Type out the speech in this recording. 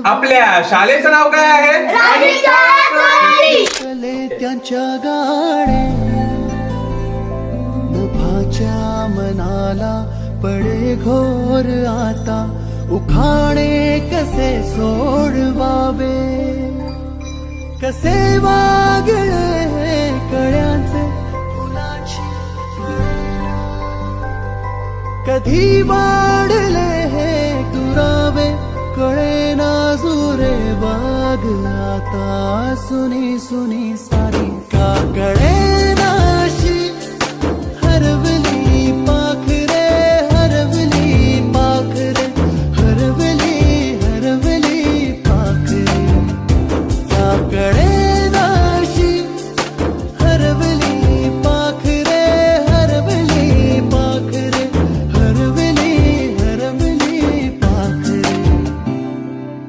आपल्या शाळेचं नाव काय आहे? चले त्यांच्या गाणे नभाच्या मनाला पडे घोर आता उखाणे कसे सोडवावे कसे वागळे कळ्यांचे फुलाची कधी वाढले हे दुरावे कळे ना जुरे बाग आता सुनी सुनी सारी का कळे ना